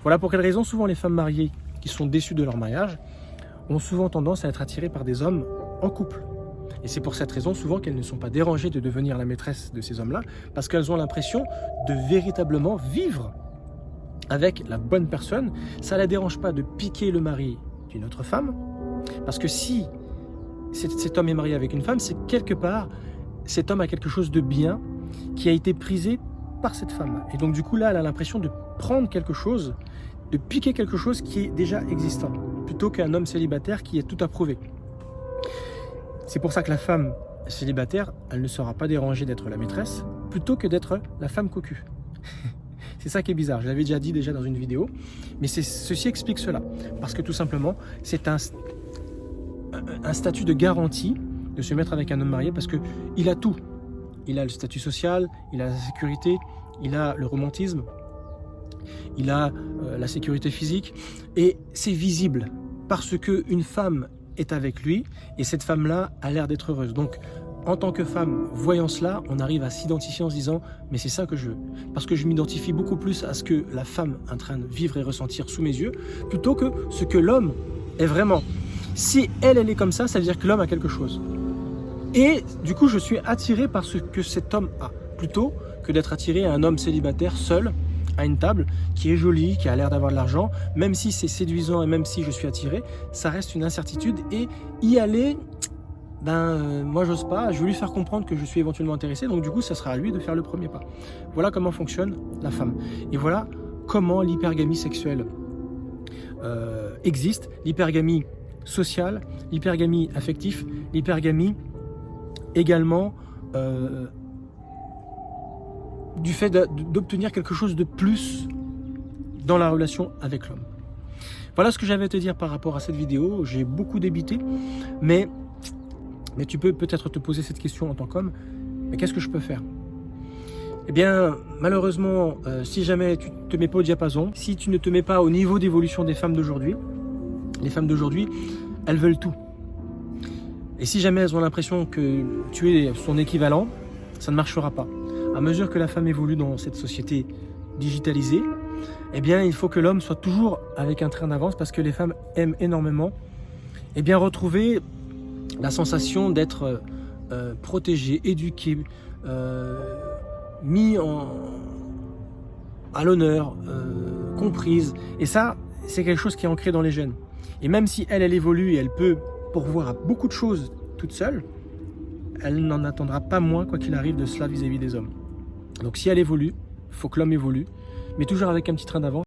Voilà pour quelle raison souvent les femmes mariées qui sont déçues de leur mariage ont souvent tendance à être attirées par des hommes en couple. Et c'est pour cette raison souvent qu'elles ne sont pas dérangées de devenir la maîtresse de ces hommes-là, parce qu'elles ont l'impression de véritablement vivre avec la bonne personne. Ça ne la dérange pas de piquer le mari d'une autre femme, parce que si cet homme est marié avec une femme, c'est quelque part, cet homme a quelque chose de bien qui a été prisé par cette femme. Et donc du coup là, elle a l'impression de prendre quelque chose, de piquer quelque chose qui est déjà existant, plutôt qu'un homme célibataire qui est tout à prouver. C'est pour ça que la femme célibataire, elle ne sera pas dérangée d'être la maîtresse, plutôt que d'être la femme cocu. C'est ça qui est bizarre, je l'avais déjà dit déjà dans une vidéo, mais ceci explique cela. Parce que tout simplement, c'est un statut de garantie de se mettre avec un homme marié, parce qu'il a tout. Il a le statut social, il a la sécurité, il a le romantisme, il a la sécurité physique, et c'est visible, parce qu'une femme est avec lui, et cette femme-là a l'air d'être heureuse. Donc, en tant que femme, voyant cela, on arrive à s'identifier en se disant « mais c'est ça que je veux ». Parce que je m'identifie beaucoup plus à ce que la femme est en train de vivre et ressentir sous mes yeux, plutôt que ce que l'homme est vraiment. Si elle est comme ça veut dire que l'homme a quelque chose. Et du coup, je suis attiré par ce que cet homme a, plutôt que d'être attiré à un homme célibataire seul, à une table, qui est joli, qui a l'air d'avoir de l'argent. Même si c'est séduisant et même si je suis attiré, ça reste une incertitude. Et y aller, moi j'ose pas, je veux lui faire comprendre que je suis éventuellement intéressé, donc du coup ça sera à lui de faire le premier pas. Voilà comment fonctionne la femme. Et voilà comment l'hypergamie sexuelle existe, l'hypergamie sociale, l'hypergamie affective, l'hypergamie également du fait d'obtenir quelque chose de plus dans la relation avec l'homme. Voilà ce que j'avais à te dire par rapport à cette vidéo. J'ai beaucoup débité, mais tu peux peut-être te poser cette question en tant qu'homme, mais qu'est-ce que je peux faire? Eh bien, malheureusement, si jamais tu ne te mets pas au diapason, si tu ne te mets pas au niveau d'évolution des femmes d'aujourd'hui, les femmes d'aujourd'hui, elles veulent tout. Et si jamais elles ont l'impression que tu es son équivalent, ça ne marchera pas. À mesure que la femme évolue dans cette société digitalisée, eh bien, il faut que l'homme soit toujours avec un train d'avance, parce que les femmes aiment énormément retrouver la sensation d'être protégée, éduquée, mis à l'honneur, comprise. Et ça, c'est quelque chose qui est ancré dans les gènes. Et même si elle évolue et elle peut pourvoir à beaucoup de choses toute seule, elle n'en attendra pas moins, quoi qu'il arrive, de cela vis-à-vis des hommes. Donc si elle évolue, il faut que l'homme évolue, mais toujours avec un petit train d'avance.